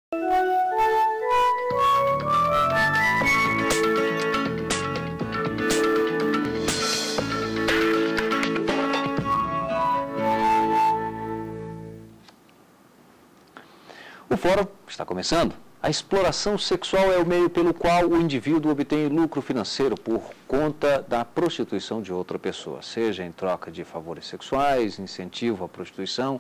O fórum está começando. A exploração sexual é o meio pelo qual o indivíduo obtém lucro financeiro por conta da prostituição de outra pessoa, seja em troca de favores sexuais, incentivo à prostituição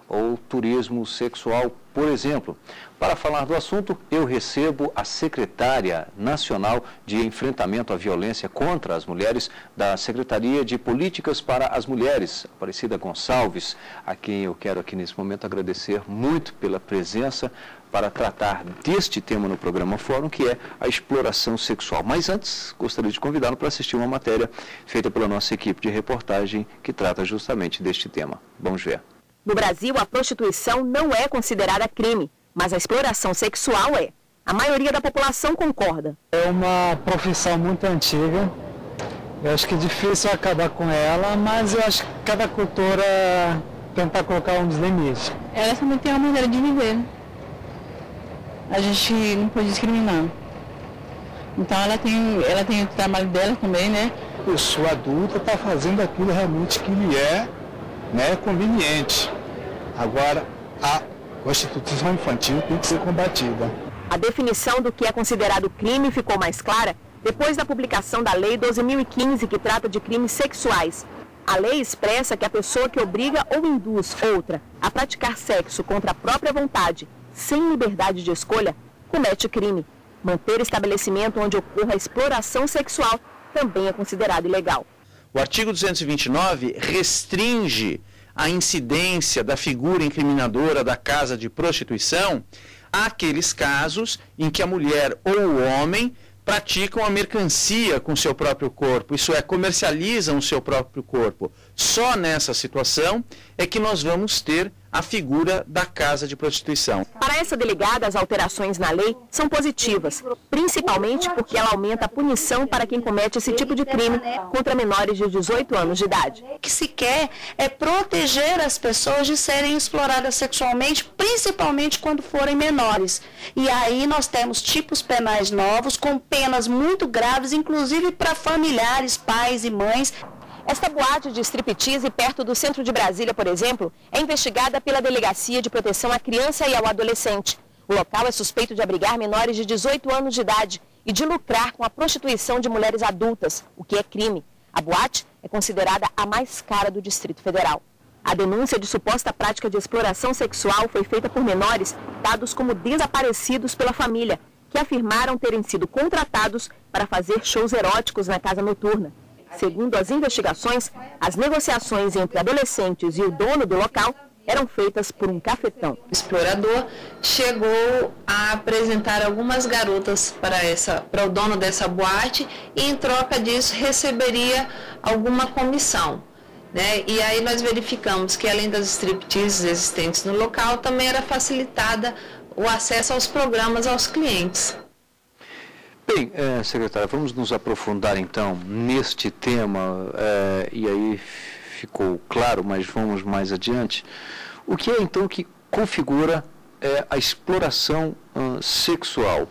ou turismo sexual, por exemplo. Para falar do assunto, eu recebo a secretária nacional de enfrentamento à violência contra as mulheres da Secretaria de Políticas para as Mulheres, Aparecida Gonçalves, a quem eu quero aqui nesse momento agradecer muito pela presença para tratar deste tema no programa Fórum, que é a exploração sexual. Mas antes, gostaria de convidá-lo para assistir uma matéria feita pela nossa equipe de reportagem que trata justamente deste tema. Vamos ver. No Brasil, a prostituição não é considerada crime, mas a exploração sexual é. A maioria da população concorda. É uma profissão muito antiga. Eu acho que é difícil acabar com ela, mas eu acho que cada cultura tenta colocar uns limites. Ela também tem uma maneira de viver. A gente não pode discriminar. Então ela tem o trabalho dela também, né? A pessoa adulta está fazendo aquilo realmente que lhe é, né, conveniente. Agora, a prostituição infantil tem que ser combatida. A definição do que é considerado crime ficou mais clara depois da publicação da Lei 12.015, que trata de crimes sexuais. A lei expressa que a pessoa que obriga ou induz outra a praticar sexo contra a própria vontade, sem liberdade de escolha, comete crime. Manter estabelecimento onde ocorra exploração sexual também é considerado ilegal. O artigo 229 restringe a incidência da figura incriminadora da casa de prostituição àqueles casos em que a mulher ou o homem praticam a mercancia com seu próprio corpo, isso é, comercializam o seu próprio corpo. Só nessa situação é que nós vamos ter a figura da casa de prostituição. Para essa delegada, as alterações na lei são positivas, principalmente porque ela aumenta a punição para quem comete esse tipo de crime contra menores de 18 anos de idade. O que se quer é proteger as pessoas de serem exploradas sexualmente, principalmente quando forem menores. E aí nós temos tipos penais novos, com penas muito graves, inclusive para familiares, pais e mães. Esta boate de striptease perto do centro de Brasília, por exemplo, é investigada pela Delegacia de Proteção à Criança e ao Adolescente. O local é suspeito de abrigar menores de 18 anos de idade e de lucrar com a prostituição de mulheres adultas, o que é crime. A boate é considerada a mais cara do Distrito Federal. A denúncia de suposta prática de exploração sexual foi feita por menores dados como desaparecidos pela família, que afirmaram terem sido contratados para fazer shows eróticos na casa noturna. Segundo as investigações, as negociações entre adolescentes e o dono do local eram feitas por um cafetão. O explorador chegou a apresentar algumas garotas para o dono dessa boate e, em troca disso, receberia alguma comissão, né? E aí nós verificamos que, além das stripteases existentes no local, também era facilitada o acesso aos programas aos clientes. Bem, secretária, vamos nos aprofundar então neste tema, e aí ficou claro, mas vamos mais adiante. O que é então que configura a exploração sexual?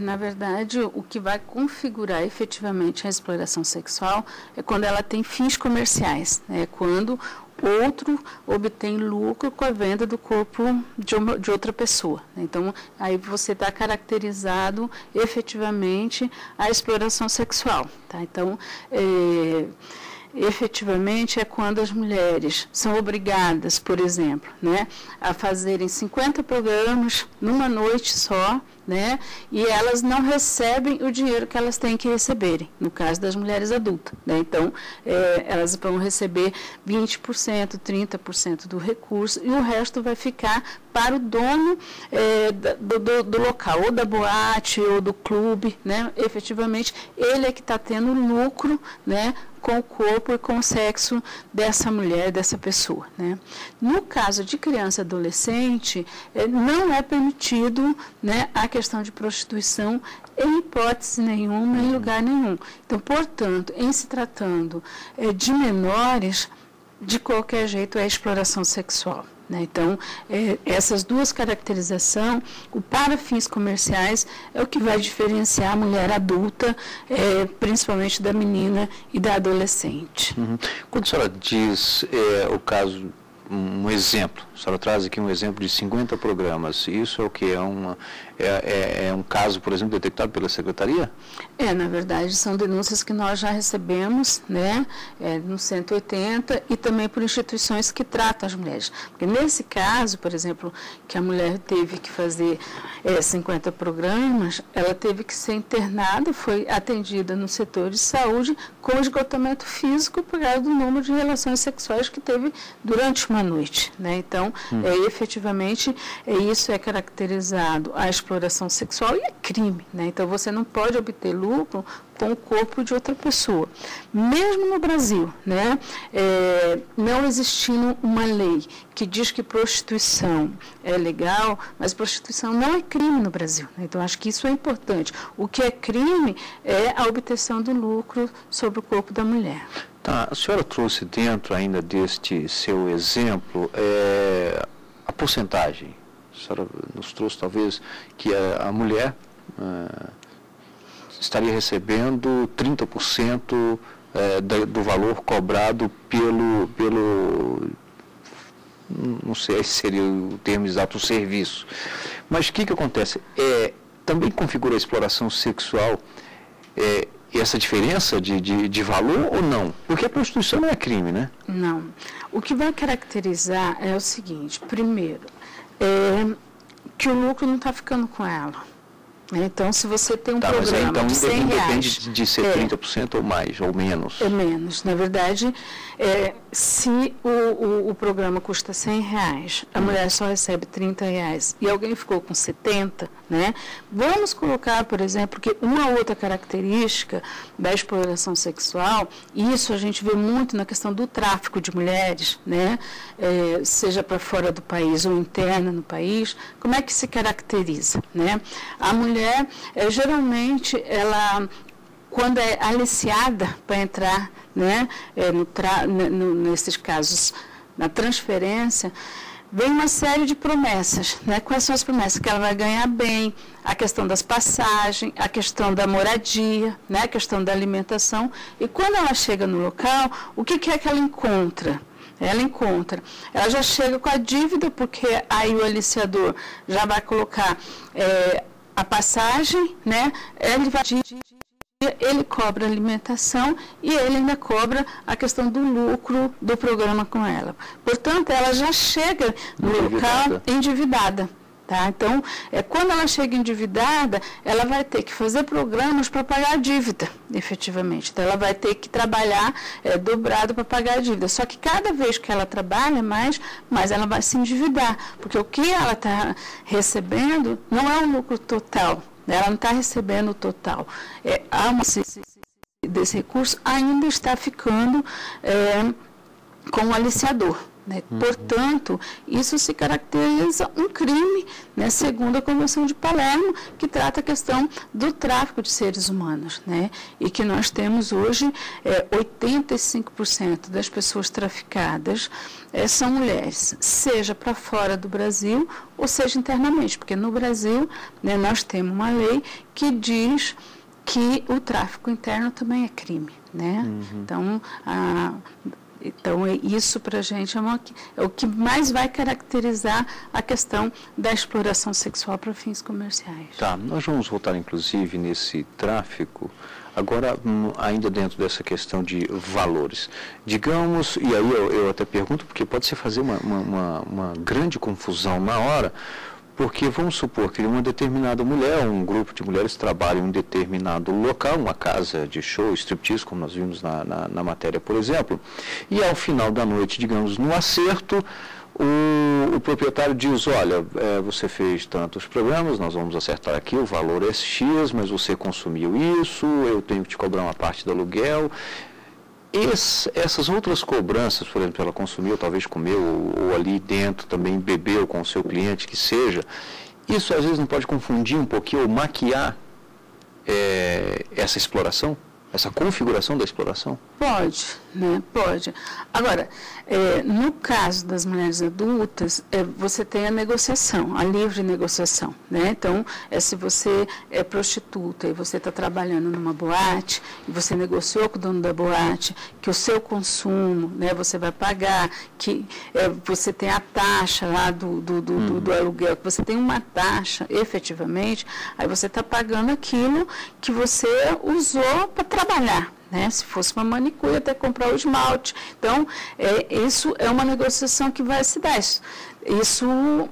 Na verdade, o que vai configurar efetivamente a exploração sexual é quando ela tem fins comerciais, né? Quando outro obtém lucro com a venda do corpo de outra pessoa. Então, aí você está caracterizado efetivamente a exploração sexual. Tá? Então, efetivamente é quando as mulheres são obrigadas, por exemplo, né, a fazerem 50 programas numa noite só, né, e elas não recebem o dinheiro que elas têm que receberem, no caso das mulheres adultas. Né? Então, elas vão receber 20%, 30% do recurso e o resto vai ficar para o dono do local, ou da boate, ou do clube, né? Efetivamente, ele é que está tendo lucro, né, com o corpo e com o sexo dessa mulher, dessa pessoa. Né? No caso de criança e adolescente, não é permitido, né, a questão de prostituição em hipótese nenhuma, em lugar nenhum. Então, portanto, em se tratando de menores, de qualquer jeito é exploração sexual. né? Então, essas duas caracterizações, o para fins comerciais, é o que vai diferenciar a mulher adulta, principalmente da menina e da adolescente. Uhum. Quando a senhora diz o caso, um exemplo, a senhora traz aqui um exemplo de 50 programas, isso é o que? É um caso, por exemplo, detectado pela Secretaria? Na verdade, são denúncias que nós já recebemos, né, no 180 e também por instituições que tratam as mulheres. Porque nesse caso, por exemplo, que a mulher teve que fazer 50 programas, ela teve que ser internada, foi atendida no setor de saúde com esgotamento físico por causa do número de relações sexuais que teve durante uma noite, né? Então, efetivamente, isso é caracterizado a exploração sexual e é crime, né? Então, você não pode obter lucro com o corpo de outra pessoa. Mesmo no Brasil, né, não existindo uma lei que diz que prostituição é legal, mas prostituição não é crime no Brasil, né? Então, acho que isso é importante. O que é crime é a obtenção do lucro sobre o corpo da mulher. Tá, a senhora trouxe dentro ainda deste seu exemplo a porcentagem. A senhora nos trouxe talvez que a mulher estaria recebendo 30% do valor cobrado pelo não sei se seria o termo exato, o serviço. Mas o que acontece? Também configura a exploração sexual essa diferença de valor ou não? Porque a prostituição não é crime, né? Não. O que vai caracterizar é o seguinte: primeiro, que o lucro não está ficando com ela. Então, se você tem um programa então, de 100 reais... Depende de ser 30% ou mais, ou menos. É menos. Na verdade, se o programa custa 100 reais, a mulher só recebe 30 reais e alguém ficou com 70, né? Vamos colocar, por exemplo, que uma outra característica da exploração sexual, e isso a gente vê muito na questão do tráfico de mulheres, né? Seja para fora do país ou interna no país, como é que se caracteriza, né? A mulher, geralmente, ela, quando é aliciada para entrar, né, nesses casos, na transferência, vem uma série de promessas, né? Quais são as promessas? Que ela vai ganhar bem, a questão das passagens, a questão da moradia, né? A questão da alimentação. E quando ela chega no local, o que é que ela encontra? Ela já chega com a dívida, porque aí o aliciador já vai colocar a passagem, né? Ele cobra alimentação e ele ainda cobra a questão do lucro do programa com ela. Portanto, ela já chega no local endividada. Tá? Então, quando ela chega endividada, ela vai ter que fazer programas para pagar a dívida, efetivamente. Então, ela vai ter que trabalhar dobrado para pagar a dívida. Só que cada vez que ela trabalha mais ela vai se endividar, porque o que ela está recebendo não é o lucro total, né? Ela não está recebendo o total. Desse recurso ainda está ficando com o aliciador. Né? Portanto, isso se caracteriza um crime, né, segundo a Convenção de Palermo, que trata a questão do tráfico de seres humanos, né? E que nós temos hoje 85% das pessoas traficadas são mulheres, seja para fora do Brasil ou seja internamente, porque no Brasil, né, nós temos uma lei que diz que o tráfico interno também é crime, né? Então, isso para a gente é o que mais vai caracterizar a questão da exploração sexual para fins comerciais. Tá, nós vamos voltar, inclusive, nesse tráfico, agora, ainda dentro dessa questão de valores. Digamos, e aí eu até pergunto, porque pode se fazer uma grande confusão na hora, porque vamos supor que uma determinada mulher, um grupo de mulheres trabalha em um determinado local, uma casa de show, striptease, como nós vimos na matéria, por exemplo, e ao final da noite, digamos, no acerto, o proprietário diz: olha, você fez tantos programas, nós vamos acertar aqui, o valor é X, mas você consumiu isso, eu tenho que te cobrar uma parte do aluguel. Essas outras cobranças, por exemplo, ela consumiu, talvez comeu, ou ali dentro também bebeu com o seu cliente, que seja, isso às vezes não pode confundir um pouquinho ou maquiar essa exploração? essa configuração da exploração? Pode, né? Pode. Agora, no caso das mulheres adultas, você tem a negociação, a livre negociação, né? Então, se você é prostituta e você está trabalhando numa boate, e você negociou com o dono da boate que o seu consumo, né, você vai pagar, que você tem a taxa lá do aluguel, que você tem uma taxa, efetivamente, aí você está pagando aquilo que você usou para trabalhar. Né? Se fosse uma manicure, até comprar o esmalte. Então, isso é uma negociação que vai se dar. Isso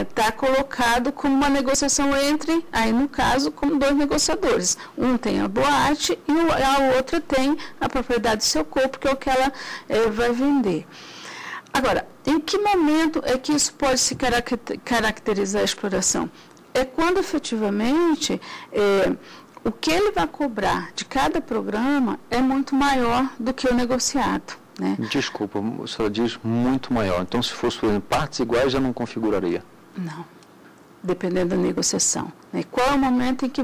está colocado como uma negociação entre, aí no caso, como dois negociadores. Um tem a boate e a outra tem a propriedade do seu corpo, que é o que ela vai vender. Agora, em que momento é que isso pode se caracterizar a exploração? É quando, efetivamente, o que ele vai cobrar de cada programa é muito maior do que o negociado. Né? Desculpa, a senhora diz muito maior. Então, se fosse, por exemplo, partes iguais, já não configuraria? Não, dependendo da negociação. Né? Qual é o momento em que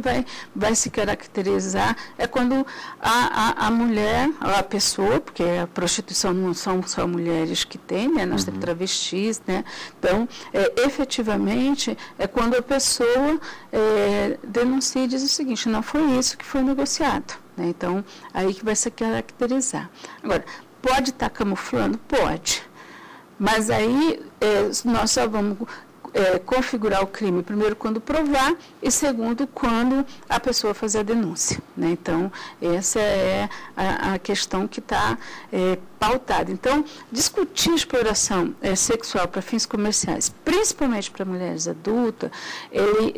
vai se caracterizar? É quando a mulher, a pessoa, porque a prostituição não são só mulheres que tem, né? Nós temos travestis, né? Então, efetivamente, é quando a pessoa denuncia e diz o seguinte, não foi isso que foi negociado. Né? Então, aí que vai se caracterizar. Agora, pode estar camuflando? Pode. Mas aí nós só vamos configurar o crime, primeiro, quando provar, e segundo, quando a pessoa fazer a denúncia. Né? Então, essa é a questão que está pautada. Então, discutir exploração sexual para fins comerciais, principalmente para mulheres adultas, ele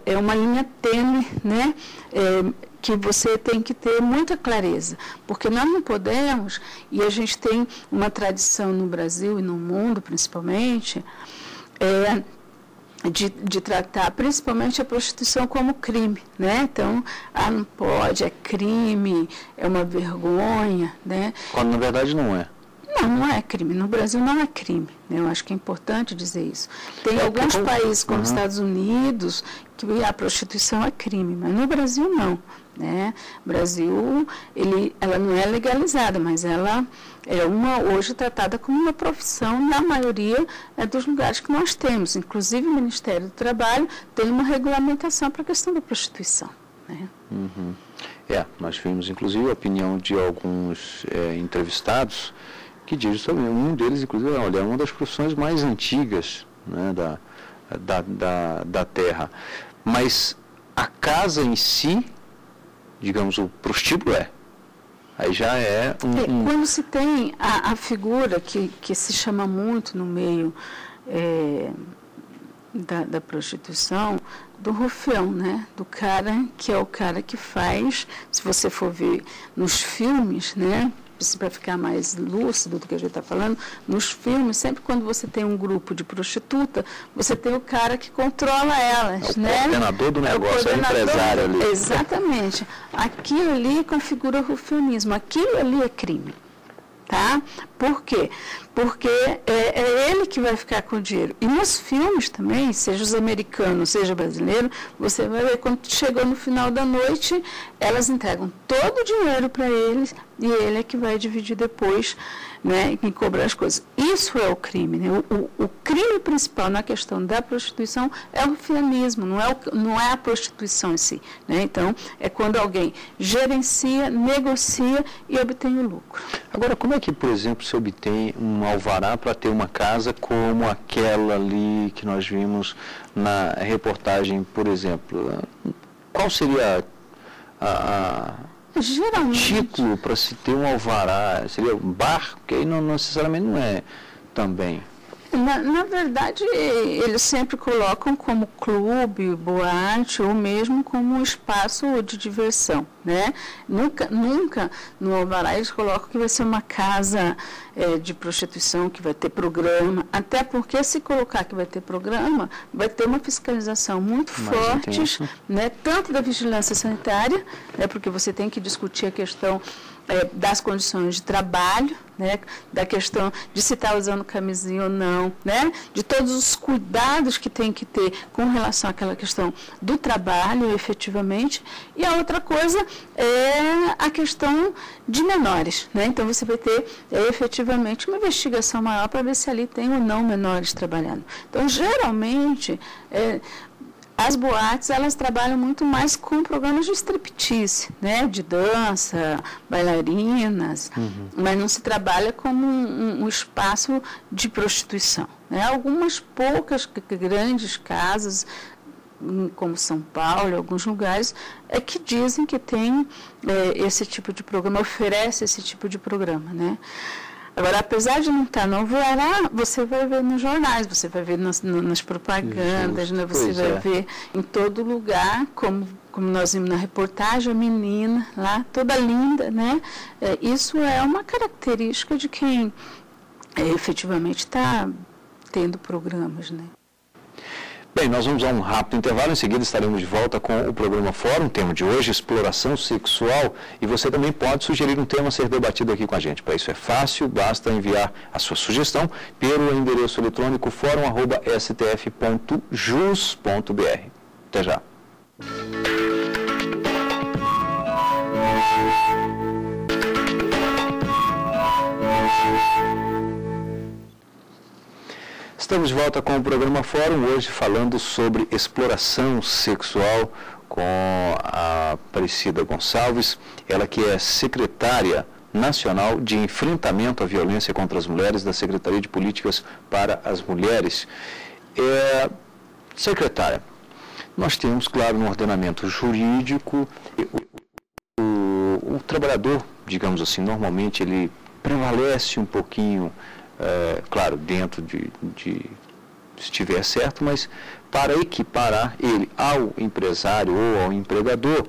é uma linha tênue, né? Que você tem que ter muita clareza, porque nós não podemos, e a gente tem uma tradição no Brasil e no mundo, principalmente, de tratar principalmente a prostituição como crime, né? Então, não pode, é crime, é uma vergonha, né? Quando na verdade não é. Não é crime. No Brasil não é crime. Né? Eu acho que é importante dizer isso. Tem alguns países, como Estados Unidos, que a prostituição é crime, mas no Brasil não. Né? O Brasil, ela não é legalizada, mas ela é hoje tratada como uma profissão na maioria dos lugares que nós temos. Inclusive o Ministério do Trabalho tem uma regulamentação para a questão da prostituição. Né? Nós vimos inclusive a opinião de alguns entrevistados que diz sobre um deles, inclusive, olha, é uma das profissões mais antigas, né, da Terra. Mas a casa em si, digamos, o prostíbulo aí já é Quando se tem a figura que se chama muito no meio da prostituição, do rufião, né? Do cara que é o cara que faz, se você for ver nos filmes, né? Para ficar mais lúcido do que a gente está falando, nos filmes, sempre quando você tem um grupo de prostituta, você tem o cara que controla elas, né? O coordenador do negócio, é o empresário ali. Exatamente. Aquilo ali configura o rufianismo, aquilo ali é crime. Tá? Por quê? Porque é ele que vai ficar com o dinheiro. E nos filmes também, seja os americanos, seja brasileiro, você vai ver quando chegou no final da noite, elas entregam todo o dinheiro para eles e ele é que vai dividir depois, né, e cobrar as coisas. Isso é o crime. Né? O crime principal na questão da prostituição é o rufianismo, não é a prostituição em si. Né? Então, é quando alguém gerencia, negocia e obtém o lucro. Agora, como é que, por exemplo, se obtém um alvará para ter uma casa como aquela ali que nós vimos na reportagem, por exemplo? Qual seria o título para se ter um alvará? Seria um bar? Porque aí não necessariamente não é também. Na verdade, eles sempre colocam como clube, boate ou mesmo como um espaço de diversão, né? Nunca no alvará eles colocam que vai ser uma casa de prostituição, que vai ter programa, até porque se colocar que vai ter programa, vai ter uma fiscalização muito forte, né? Tanto da vigilância sanitária, né? Porque você tem que discutir a questão das condições de trabalho, né, da questão de se está usando camisinha ou não, né, de todos os cuidados que tem que ter com relação àquela questão do trabalho, efetivamente. E a outra coisa é a questão de menores, né, então você vai ter efetivamente uma investigação maior para ver se ali tem ou não menores trabalhando. Então, geralmente, as boates, elas trabalham muito mais com programas de striptease, né, de dança, bailarinas, mas não se trabalha como um espaço de prostituição, né. Algumas poucas grandes casas, como São Paulo, em alguns lugares, que dizem que tem esse tipo de programa, oferece esse tipo de programa, né. Agora, apesar de não estar no alvará, você vai ver nos jornais, você vai ver nas propagandas, né? Você vai ver em todo lugar, como nós vimos na reportagem, a menina lá, toda linda, né? Isso é uma característica de quem efetivamente está tendo programas, né? Bem, nós vamos a um rápido intervalo, em seguida estaremos de volta com o programa Fórum, tema de hoje, exploração sexual, e você também pode sugerir um tema a ser debatido aqui com a gente. Para isso é fácil, basta enviar a sua sugestão pelo endereço eletrônico forum@stf.jus.br. Até já. Estamos de volta com o programa Fórum, hoje falando sobre exploração sexual com a Aparecida Gonçalves, ela que é secretária nacional de enfrentamento à violência contra as mulheres da Secretaria de Políticas para as Mulheres. Secretária, nós temos, claro, no ordenamento jurídico, o trabalhador, digamos assim, normalmente ele prevalece um pouquinho, claro, dentro de se estiver certo, mas para equiparar ele ao empresário ou ao empregador,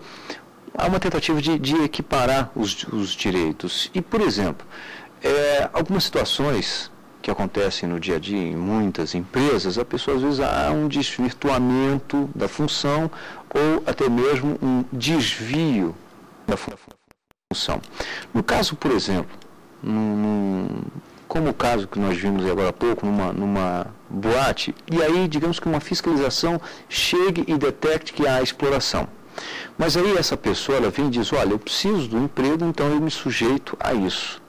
há uma tentativa de equiparar os direitos. E, por exemplo, algumas situações que acontecem no dia a dia em muitas empresas, a pessoa às vezes há um desvirtuamento da função ou até mesmo um desvio da função. No caso, por exemplo, como o caso que nós vimos agora há pouco, numa boate, e aí, digamos que uma fiscalização chegue e detecte que há exploração. Mas aí essa pessoa, ela vem e diz, olha, eu preciso do emprego, então eu me sujeito a isso.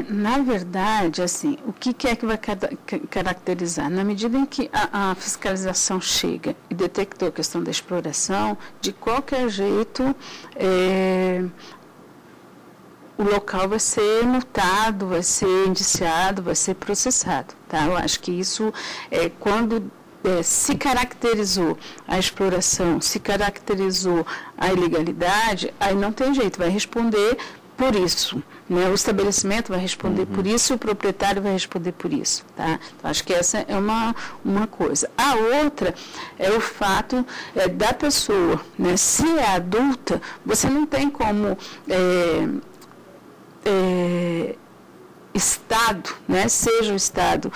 Na verdade, assim, o que é que vai caracterizar? Na medida em que a fiscalização chega e detectou a questão da exploração, de qualquer jeito, o local vai ser multado, vai ser indiciado, vai ser processado, tá? Eu acho que isso quando se caracterizou a exploração, se caracterizou a ilegalidade, aí não tem jeito, vai responder por isso, né? O estabelecimento vai responder por isso, o proprietário vai responder por isso, tá? Então, acho que essa é uma coisa. A outra é o fato da pessoa, né? Se é adulta, você não tem como Estado, né, seja o Estado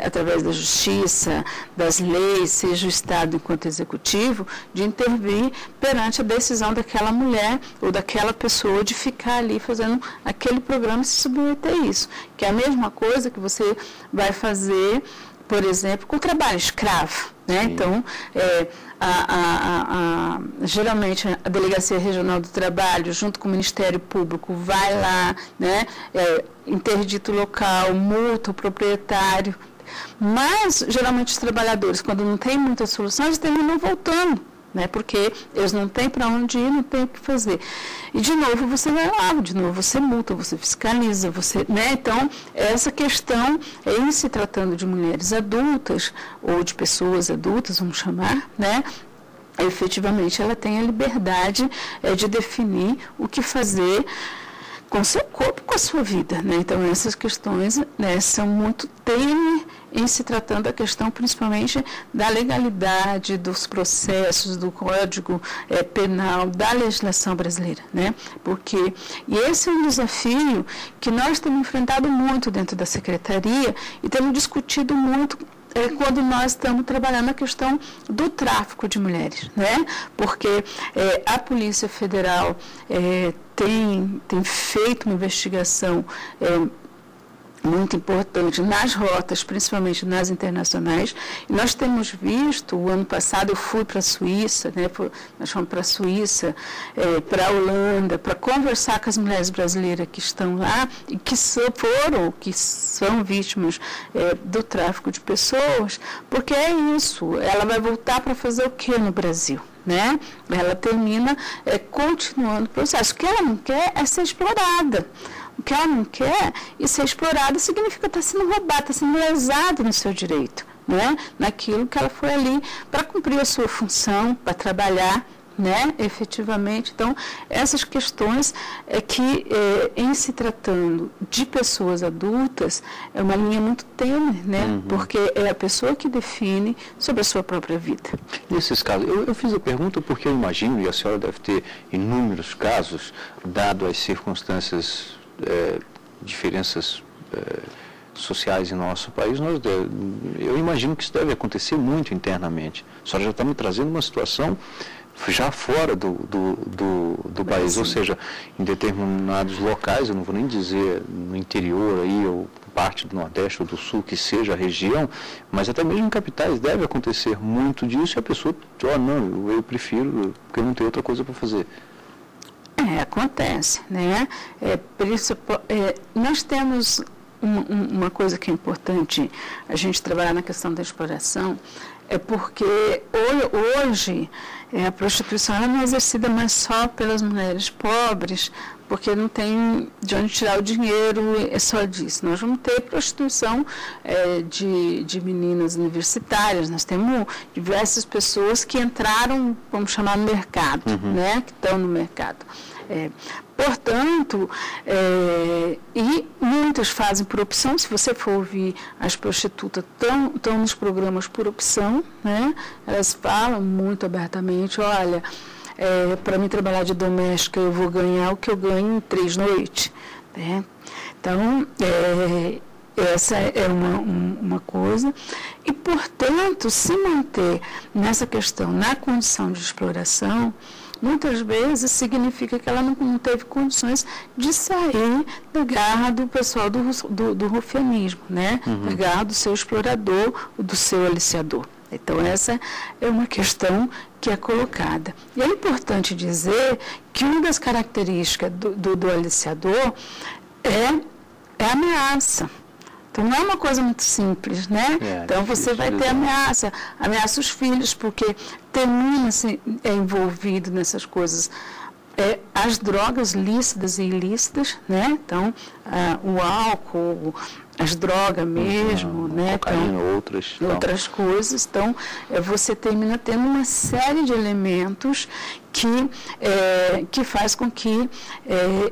através da justiça, das leis, seja o Estado enquanto executivo, de intervir perante a decisão daquela mulher ou daquela pessoa de ficar ali fazendo aquele programa e se submeter a isso. Que é a mesma coisa que você vai fazer, por exemplo, com trabalho escravo, né? Então, geralmente a Delegacia Regional do Trabalho, junto com o Ministério Público, vai lá, né, interdita o local, multa o proprietário, mas geralmente os trabalhadores, quando não tem muitas soluções, terminam voltando, né, porque eles não têm para onde ir, não têm o que fazer. E de novo você vai lá, de novo você multa, você fiscaliza, né? Então, essa questão, em se tratando de mulheres adultas, ou de pessoas adultas, vamos chamar, né? Efetivamente ela tem a liberdade de definir o que fazer com seu corpo, com a sua vida, né? Então, essas questões, né, são muito tênues em se tratando da questão, principalmente, da legalidade, dos processos, do Código Penal, da legislação brasileira, né? E esse é um desafio que nós temos enfrentado muito dentro da Secretaria e temos discutido muito quando nós estamos trabalhando a questão do tráfico de mulheres, né? Porque a Polícia Federal tem feito uma investigação muito importante nas rotas, principalmente nas internacionais. E nós temos visto, o ano passado eu fui para a Suíça, né, nós fomos para a Suíça, para a Holanda, para conversar com as mulheres brasileiras que estão lá e que são vítimas do tráfico de pessoas, porque é isso, ela vai voltar para fazer o que no Brasil? Né? Ela termina continuando o processo. O que ela não quer é ser explorada. O que ela não quer e ser explorada significa estar sendo roubada, estar sendo lesada no seu direito, né? Naquilo que ela foi ali para cumprir a sua função, para trabalhar, né? Efetivamente. Então, essas questões em se tratando de pessoas adultas, é uma linha muito tênue, né? Porque é a pessoa que define sobre a sua própria vida. Nesses casos, eu fiz a pergunta porque eu imagino, e a senhora deve ter inúmeros casos, dado as circunstâncias, diferenças sociais em nosso país, eu imagino que isso deve acontecer muito internamente. A senhora já está me trazendo uma situação já fora do país, ou seja, em determinados locais, eu não vou nem dizer no interior aí, ou parte do Nordeste ou do Sul, que seja a região, mas até mesmo em capitais deve acontecer muito disso, e a pessoa, não, eu prefiro, porque eu não tenho outra coisa para fazer. Acontece, né? Nós temos uma coisa que é importante a gente trabalhar na questão da exploração, porque hoje a prostituição não é exercida mais só pelas mulheres pobres, porque não tem de onde tirar o dinheiro, é só disso. Nós vamos ter prostituição de meninas universitárias, nós temos diversas pessoas que entraram, vamos chamar, no mercado, né? Que estão no mercado. Portanto, e muitas fazem por opção. Se você for ouvir, as prostitutas estão nos programas por opção, né? Elas falam muito abertamente, olha, para mim trabalhar de doméstica eu vou ganhar o que eu ganho em 3 noites, né? Então, essa é uma coisa, e, portanto, se manter nessa questão, na condição de exploração, muitas vezes significa que ela não teve condições de sair da garra do pessoal do rufianismo, né? Da garra do seu explorador, do seu aliciador. Então, essa é uma questão que é colocada. E é importante dizer que uma das características do aliciador é a ameaça. Então, não é uma coisa muito simples, né? Então, você vai ter ameaça os filhos, porque termina-se envolvido nessas coisas. As drogas lícitas e ilícitas, né? Então, o álcool, as drogas mesmo, né? Cocaína, então, outras coisas. Então, você termina tendo uma série de elementos que faz com que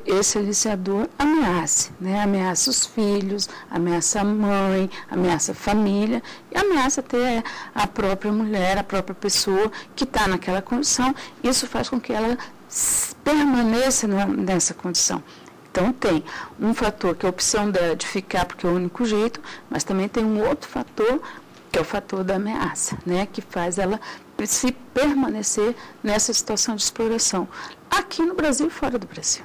esse aliciador ameace, né? Ameaça os filhos, ameaça a mãe, ameaça a família e ameaça até a própria mulher, a própria pessoa que está naquela condição. Isso faz com que ela permaneça nessa condição. Então, tem um fator que é a opção dela de ficar, porque é o único jeito, mas também tem um outro fator, que é o fator da ameaça, né? Que faz ela se permanecer nessa situação de exploração, aqui no Brasil e fora do Brasil.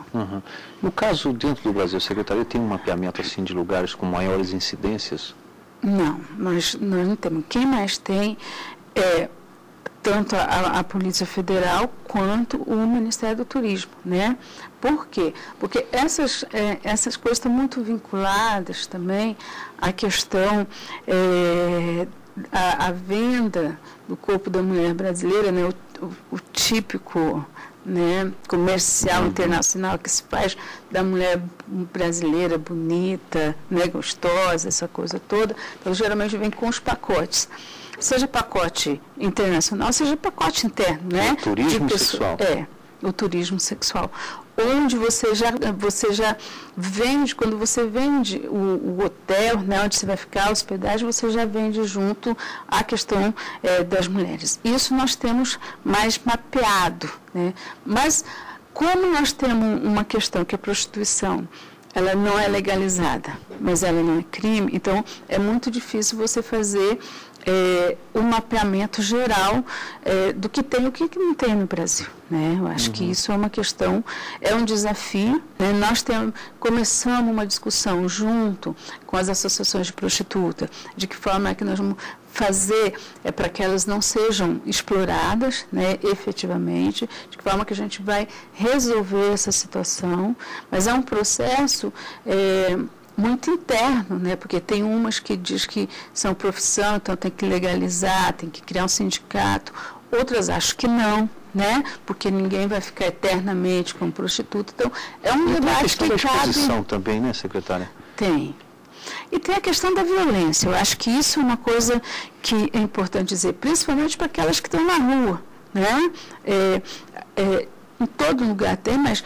No caso, dentro do Brasil, a Secretaria tem um mapeamento assim, de lugares com maiores incidências? Não, nós não temos. Quem mais tem tanto a Polícia Federal quanto o Ministério do Turismo, né? Por quê? Porque essas coisas estão muito vinculadas também à questão a venda do corpo da mulher brasileira, né? O típico, né, comercial internacional que se faz da mulher brasileira bonita, né, gostosa, essa coisa toda. Então, geralmente vem com os pacotes. Seja pacote internacional, seja pacote interno, né? O turismo sexual. O turismo sexual. Onde você já vende, quando você vende o hotel, né, onde você vai ficar, a hospedagem, você já vende junto a questão das mulheres. Isso nós temos mais mapeado, né? Mas, como nós temos uma questão que a prostituição, ela não é legalizada, mas ela não é crime, então é muito difícil você fazer o mapeamento geral do que tem e o que não tem no Brasil, né? Eu acho que isso é uma questão, é um desafio, né? Nós começamos uma discussão junto com as associações de prostituta, de que forma é que nós vamos fazer para que elas não sejam exploradas, né, efetivamente, de que forma que a gente vai resolver essa situação, mas é um processo muito interno, né, porque tem umas que diz que são profissão, então tem que legalizar, tem que criar um sindicato, outras acham que não, né, porque ninguém vai ficar eternamente como prostituta, então é um debate que cabe... Tem a exposição também, né, secretária? Tem. E tem a questão da violência. Eu acho que isso é uma coisa que é importante dizer, principalmente para aquelas que estão na rua, né? Em todo lugar tem, mas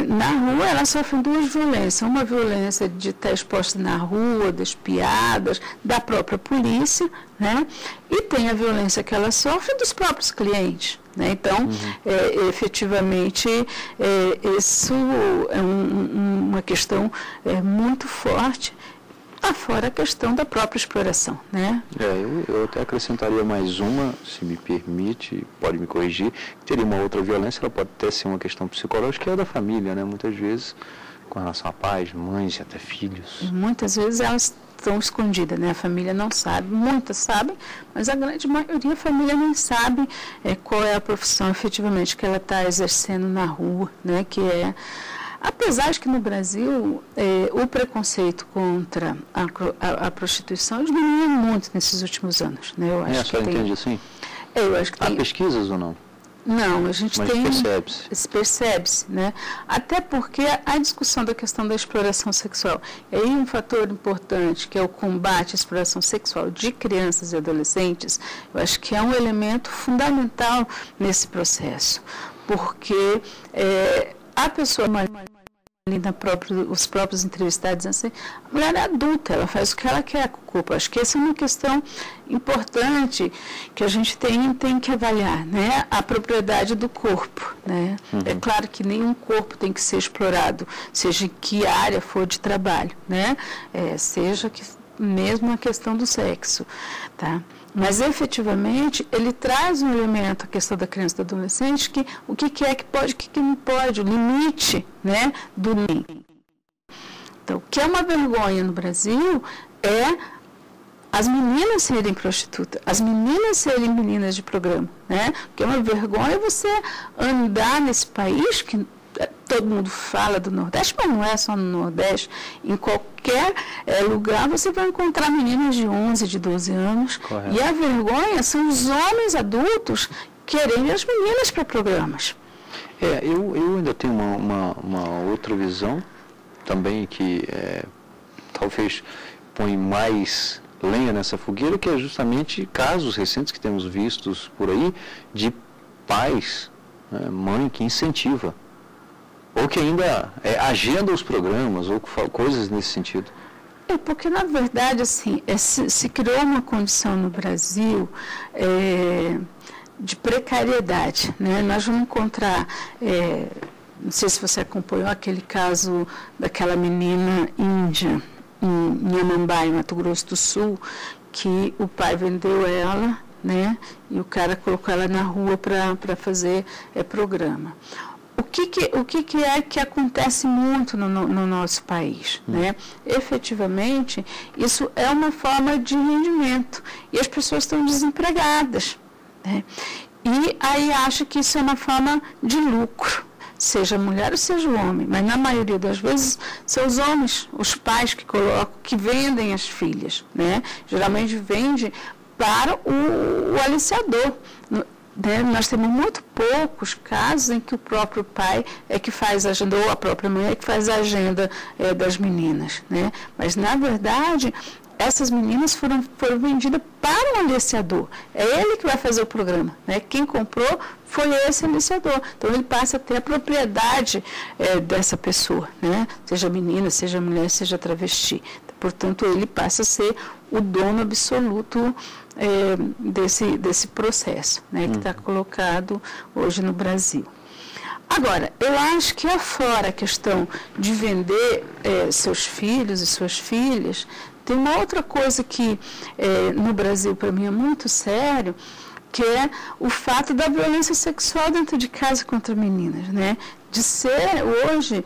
na rua elas sofrem duas violências. Uma violência de estar exposta na rua, das piadas, da própria polícia, né? E tem a violência que ela sofre dos próprios clientes. Né? Então, efetivamente, isso é uma questão muito forte. Fora a questão da própria exploração, né? Eu até acrescentaria mais uma, se me permite, pode me corrigir, teria uma outra violência, ela pode até ser uma questão psicológica, que é a da família, né? Muitas vezes, com relação a pais, mães e até filhos. E muitas vezes elas estão escondidas, né? A família não sabe, muitas sabem, mas a grande maioria da família não sabe qual é a profissão efetivamente que ela está exercendo na rua, né? Que é... Apesar de que no Brasil o preconceito contra a prostituição diminuiu muito nesses últimos anos. Né? Eu acho a senhora entende assim? Eu acho que há pesquisas ou não? Não, a gente mas tem... percebe-se. Percebe-se, né? Até porque a discussão da questão da exploração sexual é um fator importante, que é o combate à exploração sexual de crianças e adolescentes, eu acho que é um elemento fundamental nesse processo. Porque... a pessoa ali os próprios entrevistados dizem assim, a mulher é adulta, ela faz o que ela quer com o corpo. Acho que essa é uma questão importante que a gente tem que avaliar, né? A propriedade do corpo, né? É claro que nenhum corpo tem que ser explorado, seja em que área for de trabalho, né? Seja que mesmo a questão do sexo, tá? Mas, efetivamente, ele traz um elemento, a questão da criança e do adolescente, que o que é que pode, o que não pode, o limite, né, do limite. Então, o que é uma vergonha no Brasil é as meninas serem prostitutas, as meninas serem meninas de programa, né? Porque é uma vergonha você andar nesse país que todo mundo fala do Nordeste, mas não é só no Nordeste. Em qualquer lugar você vai encontrar meninas de 11, de 12 anos. Correto. E a vergonha são os homens adultos querendo as meninas para programas. Eu ainda tenho uma outra visão também que talvez põe mais lenha nessa fogueira, que é justamente casos recentes que temos vistos por aí de pais, mãe que incentiva ou que ainda agenda os programas, ou coisas nesse sentido. Porque, na verdade, assim, se criou uma condição no Brasil de precariedade, né? Nós vamos encontrar, não sei se você acompanhou aquele caso daquela menina índia, em Amambai, Mato Grosso do Sul, que o pai vendeu ela, né? E o cara colocou ela na rua para fazer programa. O que é que acontece muito no nosso país? Né? Efetivamente, isso é uma forma de rendimento. E as pessoas estão desempregadas. Né? E aí acha que isso é uma forma de lucro, seja mulher ou seja homem. Mas na maioria das vezes são os homens, os pais que vendem as filhas. Né? Geralmente vende para o aliciador. Nós temos muito poucos casos em que o próprio pai é que faz a agenda, ou a própria mãe é que faz a agenda das meninas. Né? Mas, na verdade, essas meninas foram vendidas para um aliciador. É ele que vai fazer o programa. Né? Quem comprou foi esse aliciador. Então, ele passa a ter a propriedade dessa pessoa, né? Seja menina, seja mulher, seja travesti. Portanto, ele passa a ser o dono absoluto desse processo, né, que está colocado hoje no Brasil. Agora, eu acho que afora a questão de vender seus filhos e suas filhas, Tem uma outra coisa que no Brasil, para mim, é muito sério, que é o fato da violência sexual dentro de casa contra meninas, né? De ser, hoje,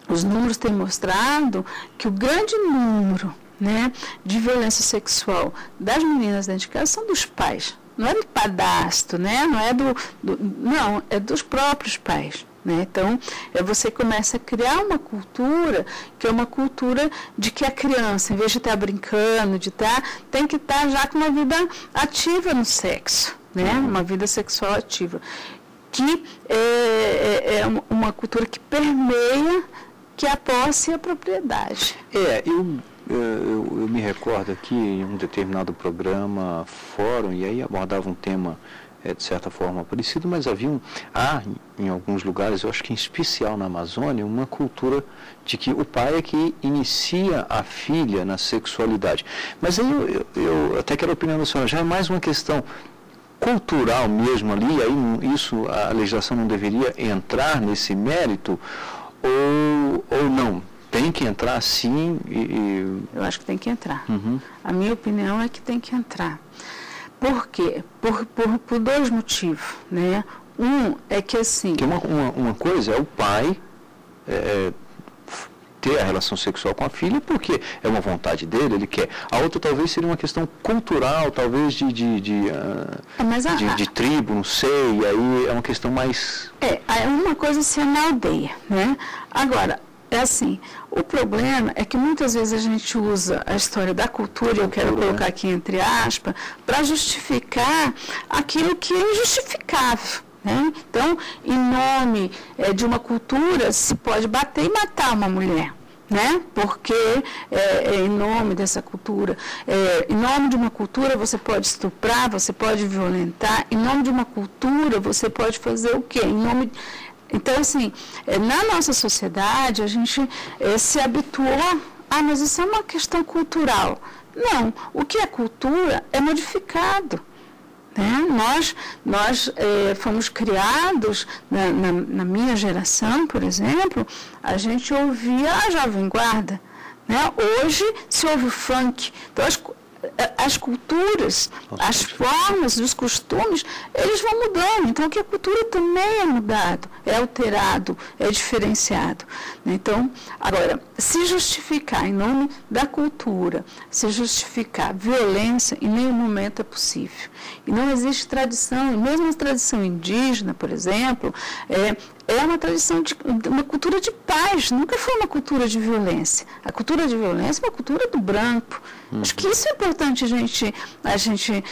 os números têm mostrado que o grande número, né, de violência sexual das meninas dentro de casa são dos pais. Não é do padrasto, né? Não é não, é dos próprios pais. Né? Então, você começa a criar uma cultura, que é uma cultura de que a criança, em vez de estar brincando, tem que estar já com uma vida ativa no sexo, né? Uma vida sexual ativa. Que é uma cultura que permeia, que é a posse e a propriedade. Eu me recordo aqui em um determinado programa, fórum, e aí abordava um tema de certa forma parecido, mas há em alguns lugares, eu acho que em especial na Amazônia, uma cultura de que o pai é que inicia a filha na sexualidade. Mas aí eu até quero a opinião da senhora, já é mais uma questão cultural mesmo ali, aí isso, a legislação não deveria entrar nesse mérito, ou não? Tem que entrar sim? Eu acho que tem que entrar. A minha opinião é que tem que entrar. Por quê? Por dois motivos, né? Um é que assim... Que uma coisa é o pai ter a relação sexual com a filha porque é uma vontade dele, ele quer. A outra talvez seria uma questão cultural, talvez de tribo, não sei, e aí é uma questão mais... uma coisa assim, na aldeia, né? Agora, é assim, o problema é que muitas vezes a gente usa a história da cultura, eu quero colocar aqui entre aspas, para justificar aquilo que é injustificável. Né? Então, em nome de uma cultura, se pode bater e matar uma mulher. Né? Porque em nome dessa cultura, em nome de uma cultura você pode estuprar, você pode violentar, em nome de uma cultura você pode fazer o quê? Então, assim, na nossa sociedade, a gente se habituou, mas isso é uma questão cultural. Não, o que é cultura é modificado. Né? Nós fomos criados, na minha geração, por exemplo, a gente ouvia a Jovem Guarda. Né? Hoje se ouve o funk. Então, as culturas, as formas, os costumes, eles vão mudando. Então, que a cultura também é mudado, é alterado, é diferenciado. Então, agora, se justificar em nome da cultura, se justificar violência, em nenhum momento é possível. E não existe tradição, e mesmo a tradição indígena, por exemplo, é uma tradição uma cultura de paz, nunca foi uma cultura de violência. A cultura de violência é uma cultura do branco. Acho que isso é importante a gente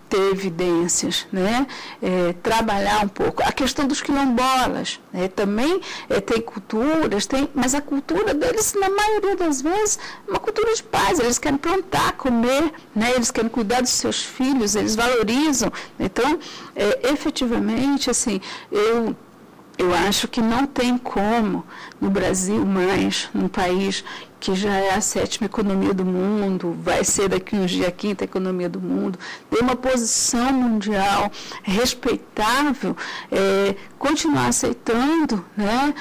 ter evidências, né? Trabalhar um pouco. A questão dos quilombolas, né? Também tem culturas, mas a cultura deles, na maioria das vezes, é uma cultura de paz. Eles querem plantar, comer, né? Eles querem cuidar dos seus filhos, eles valorizam. Então, efetivamente, assim, eu acho que não tem como, no Brasil mais, num país que já é a 7ª economia do mundo, vai ser daqui uns dias a 5ª economia do mundo, ter uma posição mundial respeitável, continuar aceitando, né,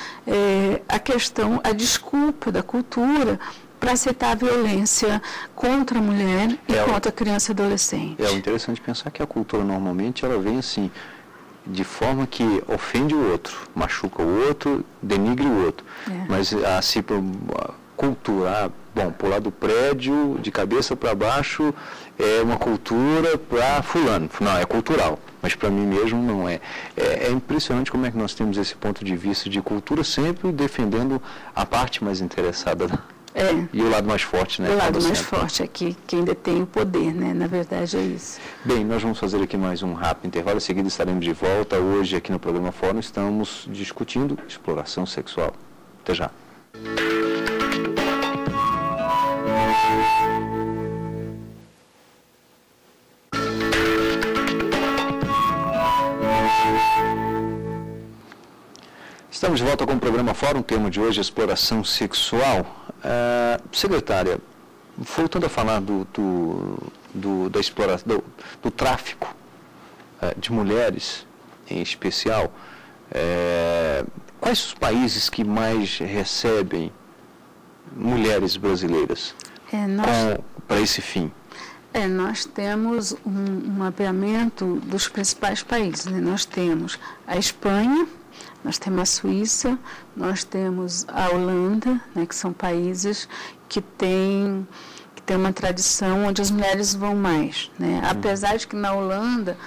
a desculpa da cultura para aceitar a violência contra a mulher e contra a criança e adolescente. É interessante pensar que a cultura normalmente ela vem assim, de forma que ofende o outro, machuca o outro, denigre o outro. Mas assim, cultura, pular do prédio de cabeça para baixo é uma cultura para fulano. Não, é cultural, mas para mim mesmo não é. É impressionante como é que nós temos esse ponto de vista de cultura sempre defendendo a parte mais interessada. E o lado mais forte, né? O lado mais forte é que quem detém o poder, né? Na verdade é isso. Bem, nós vamos fazer aqui mais um rápido intervalo, em seguida estaremos de volta. Hoje aqui no programa Fórum estamos discutindo exploração sexual. Até já. Estamos de volta com o programa Fórum, o tema de hoje é exploração sexual. Secretária, voltando a falar da exploração, do tráfico de mulheres em especial, quais os países que mais recebem mulheres brasileiras? para esse fim? Nós temos um mapeamento dos principais países, né? Nós temos a Espanha, nós temos a Suíça, nós temos a Holanda, né, que são países que têm uma tradição onde as mulheres vão mais, né? Apesar de que na Holanda,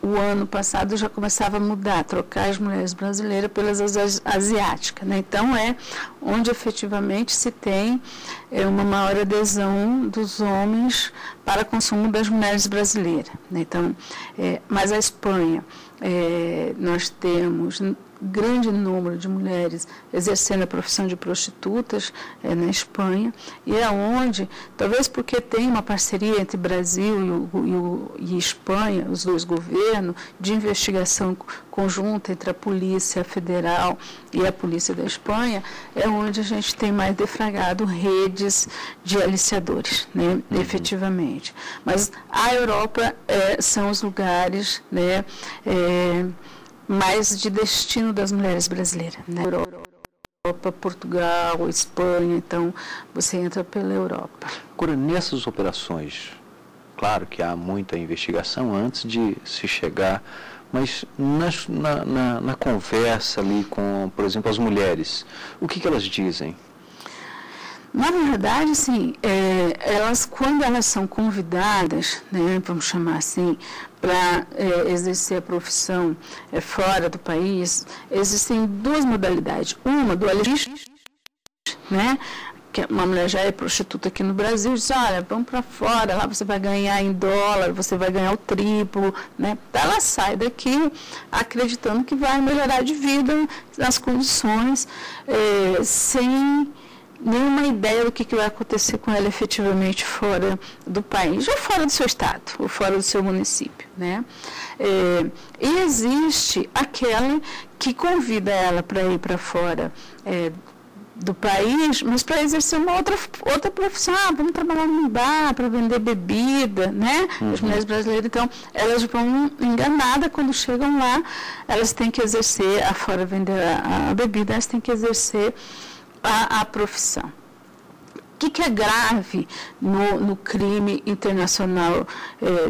o ano passado já começava a mudar, trocar as mulheres brasileiras pelas asiáticas, né? Então onde efetivamente se tem uma maior adesão dos homens para consumo das mulheres brasileiras, né? Então, mas a Espanha, nós temos grande número de mulheres exercendo a profissão de prostitutas na Espanha, e é onde, talvez porque tem uma parceria entre Brasil e Espanha, os dois governos, de investigação conjunta entre a Polícia Federal e a Polícia da Espanha, é onde a gente tem mais deflagrado redes de aliciadores, né, efetivamente. Mas a Europa são os lugares, né, mais de destino das mulheres brasileiras, né? Europa, Portugal, Espanha, então você entra pela Europa. Agora, nessas operações, claro que há muita investigação antes de se chegar, mas na conversa ali com, por exemplo, as mulheres, o que elas dizem? Na verdade, assim, quando elas são convidadas, né, vamos chamar assim, para exercer a profissão fora do país, existem duas modalidades. Uma do aliciamento, né, que uma mulher já é prostituta aqui no Brasil, diz, olha, vamos para fora, lá você vai ganhar em dólar, você vai ganhar o triplo, né? Ela sai daqui acreditando que vai melhorar de vida nas condições, sem nenhuma ideia do que vai acontecer com ela efetivamente fora do país, ou fora do seu estado, ou fora do seu município, né? E existe aquela que convida ela para ir para fora do país, mas para exercer uma outra profissão. Vamos trabalhar num bar para vender bebida, né? As mulheres brasileiras, então, elas vão enganadas quando chegam lá, elas têm que exercer, fora vender a bebida, elas têm que exercer a profissão. O que é grave no crime internacional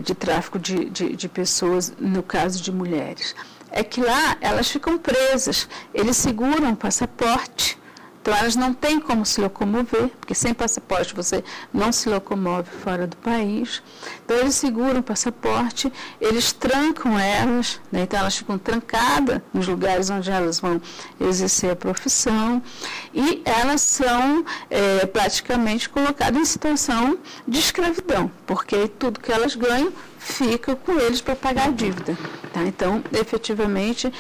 de tráfico de pessoas, no caso de mulheres? É que lá elas ficam presas, eles seguram o passaporte, então elas não têm como se locomover, porque sem passaporte você não se locomove fora do país. Então eles seguram o passaporte, eles trancam elas, né? Então elas ficam trancadas nos lugares onde elas vão exercer a profissão, e elas são praticamente colocadas em situação de escravidão, porque tudo que elas ganham fica com eles para pagar a dívida, tá? Então, efetivamente,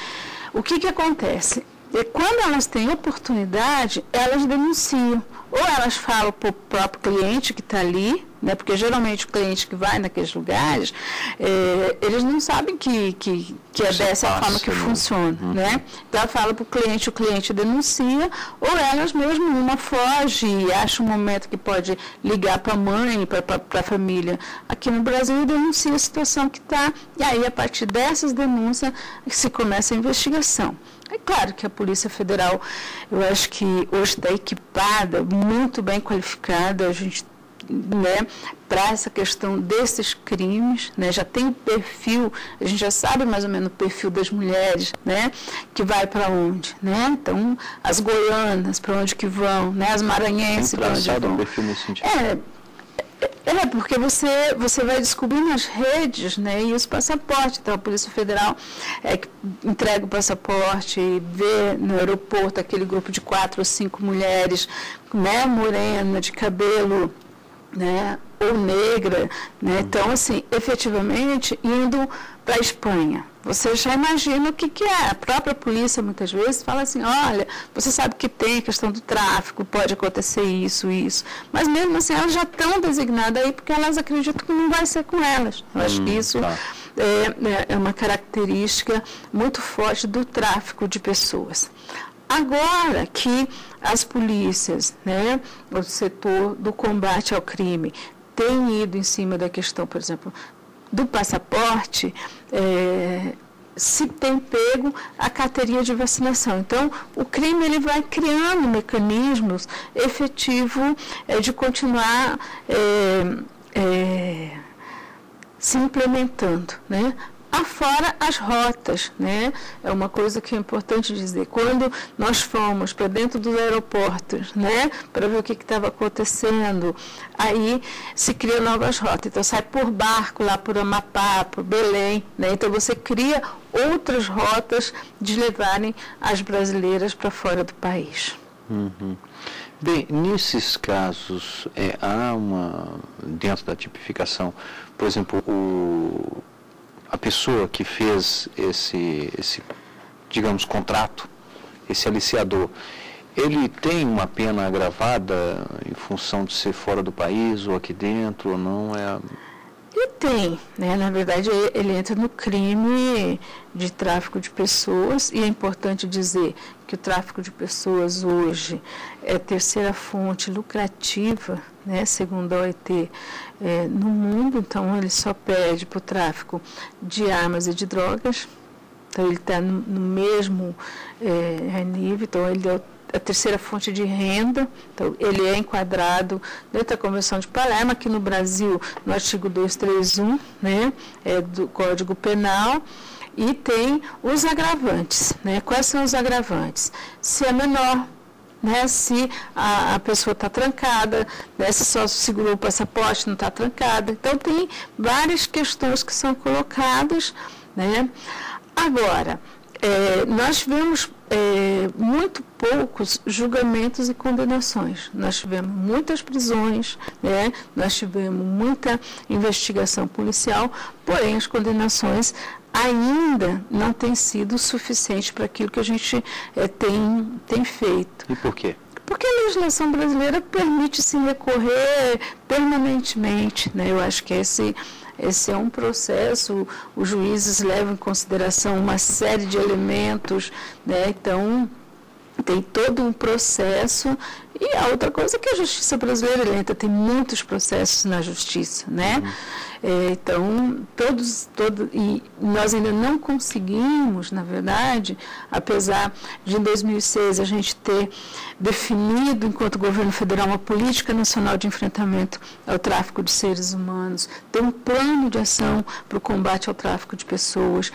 o que acontece? E quando elas têm oportunidade, elas denunciam. Ou elas falam para o próprio cliente que está ali, né, porque geralmente o cliente que vai naqueles lugares, eles não sabem que é dessa forma que funciona, né? Então ela fala para o cliente denuncia, ou elas mesmo, uma foge e acha um momento que pode ligar para a mãe, para a família aqui no Brasil, e denuncia a situação que está, e aí a partir dessas denúncias se começa a investigação. É claro que a Polícia Federal, eu acho que hoje está equipada, muito bem qualificada, a gente, né, para essa questão desses crimes, né, já tem o perfil, a gente já sabe mais ou menos o perfil das mulheres, né, que vai para onde, né? Então, as goianas, para onde que vão, né, as maranhenses, para onde vão. Um perfil nesse sentido. Porque você vai descobrir nas redes, né, e os passaportes. Então, a Polícia Federal que entrega o passaporte e vê no aeroporto aquele grupo de 4 ou 5 mulheres, né, morena, de cabelo, né, ou negra, né? Então, assim, efetivamente, indo para a Espanha. Você já imagina o que é. A própria polícia, muitas vezes, fala assim, olha, você sabe que tem a questão do tráfico, pode acontecer isso. Mas, mesmo assim, elas já estão designadas aí porque elas acreditam que não vai ser com elas. Eu acho que isso é uma característica muito forte do tráfico de pessoas. Agora que as polícias, né, o setor do combate ao crime, tem ido em cima da questão, por exemplo, do passaporte, se tem pego a carteirinha de vacinação. Então, o crime ele vai criando mecanismos efetivos de continuar se implementando, né? Afora as rotas, né? É uma coisa que é importante dizer. Quando nós fomos para dentro dos aeroportos, né, para ver o que estava acontecendo, aí se criam novas rotas. Então, sai por barco lá por Amapá, por Belém, né? Então, você cria outras rotas de levarem as brasileiras para fora do país. Uhum. Bem, nesses casos, há dentro da tipificação, por exemplo, a pessoa que fez esse, digamos, contrato, esse aliciador, ele tem uma pena agravada em função de ser fora do país ou aqui dentro ou não? Ele tem, né? Na verdade, ele entra no crime de tráfico de pessoas, e é importante dizer que o tráfico de pessoas hoje é a terceira fonte lucrativa, né, segundo a OIT, no mundo. Então, ele só perde para o tráfico de armas e de drogas. Então, ele está no mesmo nível. Então, ele é a terceira fonte de renda. Então, ele é enquadrado dentro da Convenção de Palermo, aqui no Brasil, no artigo 231, né, do Código Penal. E tem os agravantes, né? Quais são os agravantes? Se é menor, né? Se a pessoa está trancada, né? Se só segurou o passaporte, não está trancada. Então, tem várias questões que são colocadas, né? Agora, nós tivemos muito poucos julgamentos e condenações. Nós tivemos muitas prisões, né? Nós tivemos muita investigação policial, porém as condenações ainda não têm sido suficientes para aquilo que a gente tem feito. E por quê? Porque a legislação brasileira permite se recorrer permanentemente, né? Eu acho que esse é um processo, os juízes levam em consideração uma série de elementos, né? Então, tem todo um processo. E a outra coisa é que a justiça brasileira lenta, tem muitos processos na justiça, né? Então, e nós ainda não conseguimos, na verdade, apesar de em 2006 a gente ter definido, enquanto governo federal, uma política nacional de enfrentamento ao tráfico de seres humanos, ter um plano de ação para o combate ao tráfico de pessoas.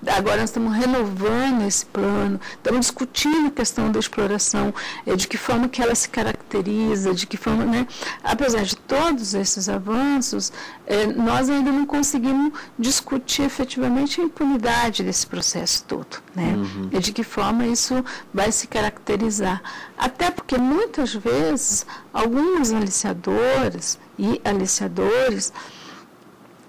Agora nós estamos renovando esse plano, estamos discutindo a questão da exploração, de que forma que ela se caracteriza, de que forma, né? Apesar de todos esses avanços, nós ainda não conseguimos discutir efetivamente a impunidade desse processo todo, né? Uhum. E de que forma isso vai se caracterizar. Até porque muitas vezes alguns aliciadoras e aliciadores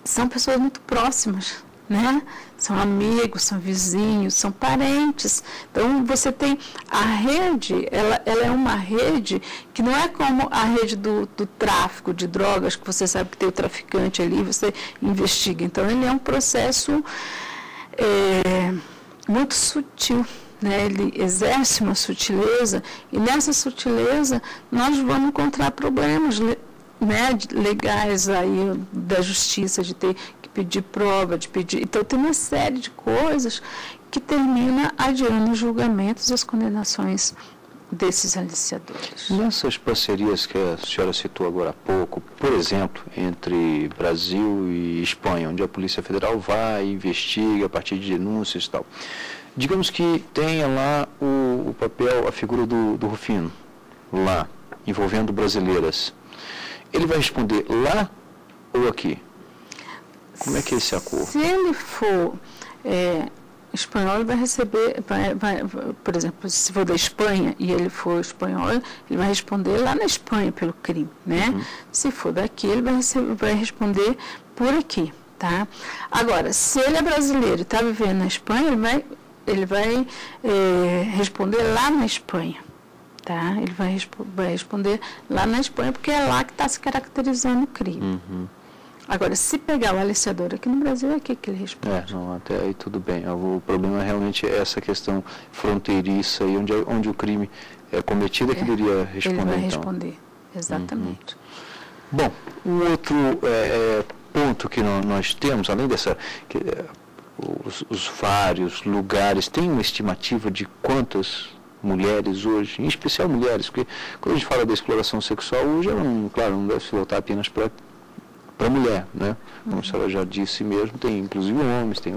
são pessoas muito próximas, né? São amigos, são vizinhos, são parentes. Então, você tem a rede, ela é uma rede que não é como a rede do tráfico de drogas, que você sabe que tem o traficante ali, você investiga. Então, ele é um processo muito sutil, né? Ele exerce uma sutileza, e nessa sutileza nós vamos encontrar problemas, né, legais aí da justiça, de ter que pedir prova, então tem uma série de coisas que termina adiando os julgamentos e as condenações desses aliciadores. Nessas parcerias que a senhora citou agora há pouco, por exemplo, entre Brasil e Espanha, onde a Polícia Federal vai e investiga a partir de denúncias e tal, digamos que tenha lá o papel, a figura do Rufino, lá, envolvendo brasileiras. Ele vai responder lá ou aqui? Como é que é esse acordo? Se ele for espanhol, ele vai receber, por exemplo, se for da Espanha e ele for espanhol, ele vai responder lá na Espanha pelo crime, né? Uhum. Se for daqui, ele vai responder por aqui, tá? Agora, se ele é brasileiro e está vivendo na Espanha, ele vai responder lá na Espanha. Tá? Ele vai responder lá na Espanha, porque é lá que está se caracterizando o crime. Uhum. Agora, se pegar o aliciador aqui no Brasil, é aqui que ele responde. Não, até aí tudo bem. O problema realmente é essa questão fronteiriça e onde o crime é cometido, que ele iria responder. Ele vai responder, exatamente. Uhum. Bom, um outro ponto que nós temos, além dessa... os vários lugares, tem uma estimativa de quantas mulheres hoje, em especial mulheres, porque quando a gente fala da exploração sexual hoje, claro, não deve se voltar apenas para mulher, né? Como a senhora já disse mesmo, tem inclusive homens, tem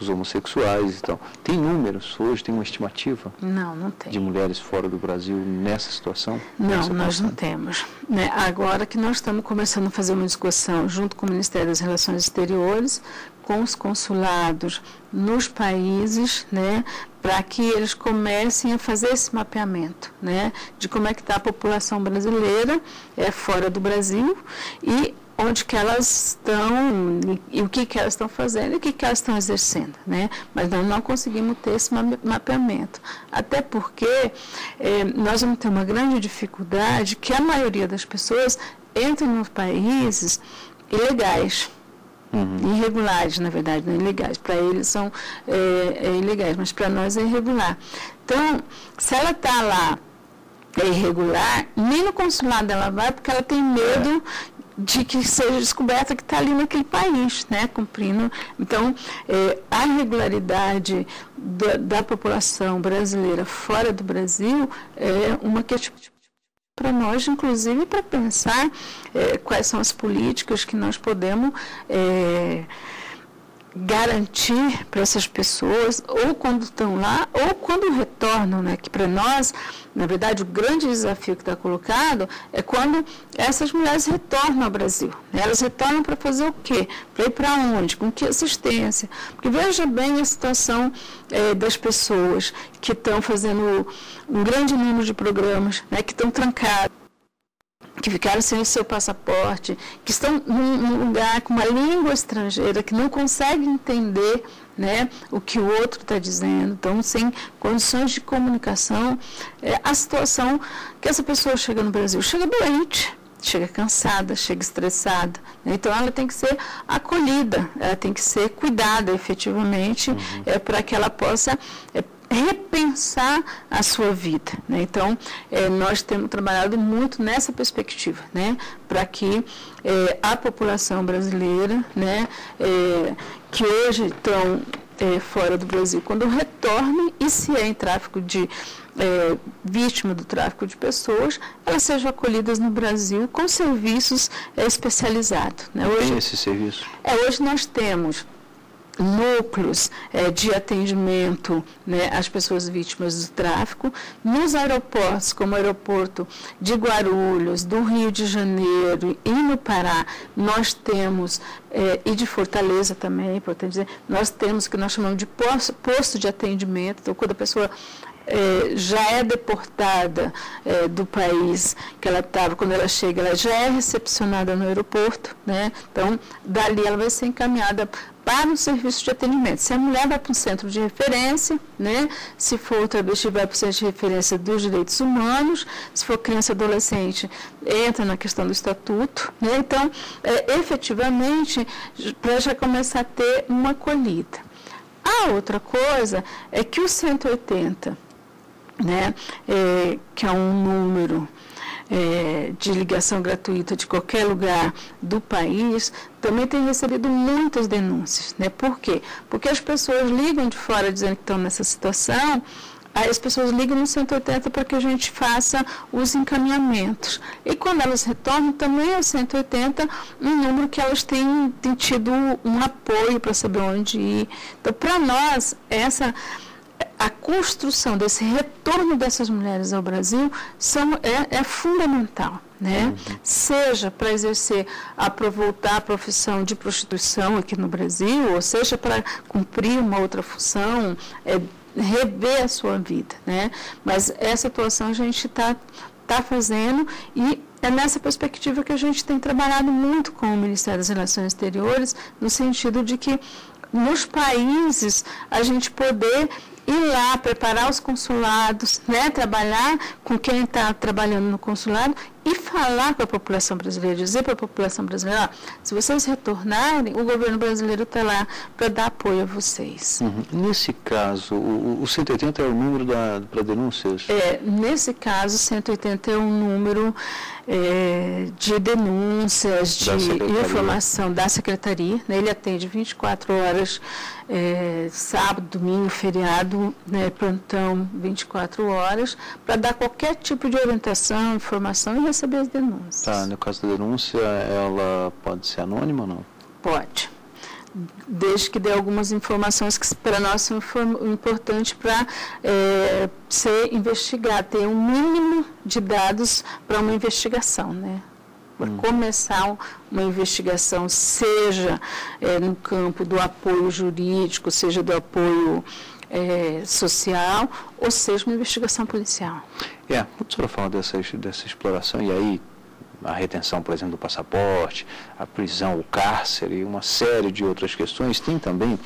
os homossexuais e tal. Tem números hoje, tem uma estimativa? Não tem. De mulheres fora do Brasil nessa situação? Não, nós não temos. Né? Agora que nós estamos começando a fazer uma discussão junto com o Ministério das Relações Exteriores, com os consulados nos países, né, para que eles comecem a fazer esse mapeamento, né, de como é que está a população brasileira fora do Brasil e onde que elas estão e o que elas estão fazendo e o que elas estão exercendo, né? Mas nós não conseguimos ter esse mapeamento, até porque nós vamos ter uma grande dificuldade que a maioria das pessoas entram nos países ilegais. Irregulares, na verdade, não ilegais. Para eles são ilegais, mas para nós é irregular. Então, se ela está lá irregular, nem no consulado ela vai, porque ela tem medo de que seja descoberta que está ali naquele país, né, cumprindo. Então, a irregularidade da população brasileira fora do Brasil é uma questão para nós, inclusive, para pensar quais são as políticas que nós podemos garantir para essas pessoas, ou quando estão lá, ou quando retornam, né? Que para nós, na verdade, o grande desafio que está colocado é quando essas mulheres retornam ao Brasil. Né? Elas retornam para fazer o quê? Para ir para onde? Com que assistência? Porque veja bem a situação das pessoas que estão fazendo um grande número de programas, né? Que estão trancados, que ficaram sem o seu passaporte, que estão num lugar com uma língua estrangeira, que não conseguem entender, né, o que o outro está dizendo, estão sem condições de comunicação. A situação que essa pessoa chega no Brasil, chega doente, chega cansada, chega estressada, né? Então ela tem que ser acolhida, ela tem que ser cuidada efetivamente, para que ela possa repensar a sua vida, né? Então, nós temos trabalhado muito nessa perspectiva, né? Para que a população brasileira, né, que hoje estão fora do Brasil, quando retornem, e se é em tráfico de vítima do tráfico de pessoas, elas sejam acolhidas no Brasil com serviços especializados, né? Hoje, tem esse serviço? Hoje nós temos núcleos de atendimento, né, às pessoas vítimas do tráfico, nos aeroportos, como o aeroporto de Guarulhos, do Rio de Janeiro e no Pará, nós temos, e de Fortaleza também, importante dizer, nós temos o que nós chamamos de posto de atendimento. Então, quando a pessoa já é deportada do país que ela estava, quando ela chega, ela já é recepcionada no aeroporto, né? Então, dali ela vai ser encaminhada para um serviço de atendimento. Se a mulher vai para um centro de referência, né? Se for o travesti, vai para o centro de referência dos direitos humanos, se for criança e adolescente, entra na questão do estatuto, né? Então, efetivamente, para já começar a ter uma acolhida. A outra coisa é que o 180, né, que é um número de ligação gratuita de qualquer lugar do país, também tem recebido muitas denúncias, né? Por quê? Porque as pessoas ligam de fora dizendo que estão nessa situação, aí as pessoas ligam no 180 para que a gente faça os encaminhamentos. E quando elas retornam, também é o 180 um número que elas têm tido um apoio para saber onde ir. Então, para nós, a construção desse retorno dessas mulheres ao Brasil é fundamental, né? Seja para exercer, para voltar à profissão de prostituição aqui no Brasil, ou seja para cumprir uma outra função, rever a sua vida, né? Mas essa atuação a gente está fazendo, e é nessa perspectiva que a gente tem trabalhado muito com o Ministério das Relações Exteriores, no sentido de que nos países a gente poder ir lá, preparar os consulados, né, trabalhar com quem está trabalhando no consulado e falar com a população brasileira, dizer para a população brasileira, se vocês retornarem, o governo brasileiro está lá para dar apoio a vocês. Nesse caso, o 180 é o número para denúncias? Nesse caso, 180 é um número de denúncias, de informação da Secretaria, né? Ele atende 24 horas, sábado, domingo, feriado, né? Plantão 24 horas, para dar qualquer tipo de orientação, informação e receber as denúncias. Tá, no caso da denúncia, ela pode ser anônima ou não? Pode. Desde que dê algumas informações que para nós são importantes para ser investigado, ter um mínimo de dados para uma investigação, né? Para começar uma investigação, seja no campo do apoio jurídico, seja do apoio social, ou seja, uma investigação policial. Quando a senhora fala dessa exploração, e aí a retenção, por exemplo, do passaporte, a prisão, o cárcere e uma série de outras questões, tem também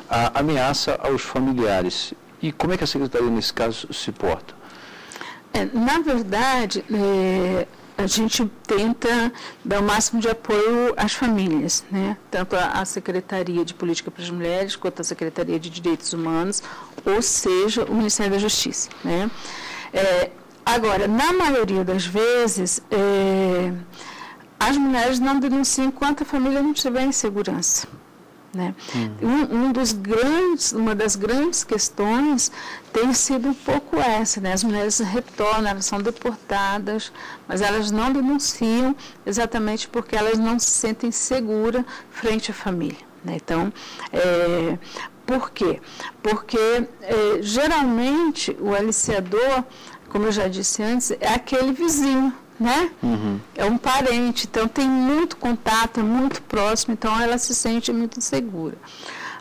a ameaça aos familiares. E como é que a Secretaria, nesse caso, se porta? Na verdade, a gente tenta dar o máximo de apoio às famílias, né? Tanto a Secretaria de Política para as Mulheres, quanto a Secretaria de Direitos Humanos, ou seja, o Ministério da Justiça, né? Agora, na maioria das vezes, as mulheres não denunciam enquanto a família não estiver em segurança, né? Uma das grandes questões tem sido um pouco essa, né? As mulheres retornam, elas são deportadas, mas elas não denunciam exatamente porque elas não se sentem seguras frente à família, né? Então, por quê? Porque geralmente o aliciador, como eu já disse antes, é aquele vizinho, né? É um parente, então tem muito contato, é muito próximo, então ela se sente muito insegura.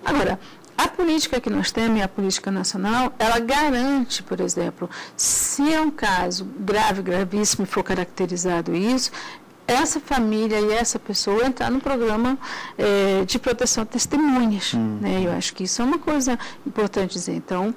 Agora, a política que nós temos, a política nacional, ela garante, por exemplo, se é um caso grave, gravíssimo e for caracterizado isso, essa família e essa pessoa entrar no programa de proteção a testemunhas, né? Eu acho que isso é uma coisa importante dizer. Então,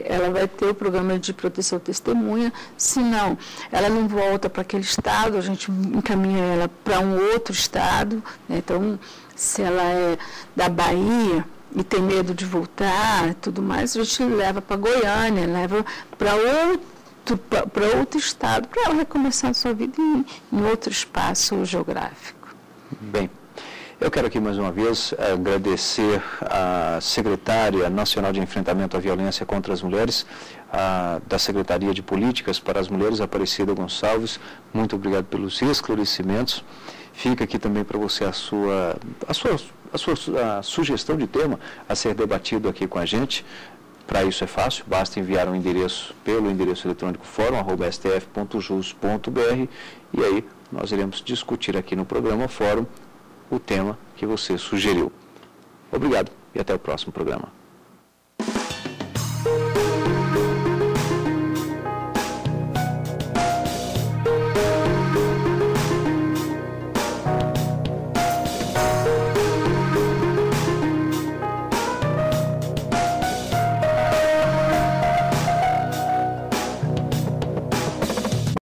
ela vai ter o programa de proteção a testemunha, se não, ela não volta para aquele estado, a gente encaminha ela para um outro estado, né? Então, se ela é da Bahia e tem medo de voltar e tudo mais, a gente leva para Goiânia, leva para outro estado, para ela recomeçar a sua vida em outro espaço geográfico. Bem, eu quero aqui mais uma vez agradecer a Secretária Nacional de Enfrentamento à Violência contra as Mulheres, da Secretaria de Políticas para as Mulheres, Aparecida Gonçalves. Muito obrigado pelos esclarecimentos. Fica aqui também para você a sugestão de tema a ser debatido aqui com a gente. Para isso é fácil, basta enviar um endereço pelo endereço eletrônico forum@stf.jus.br e aí nós iremos discutir aqui no programa Fórum o tema que você sugeriu. Obrigado e até o próximo programa.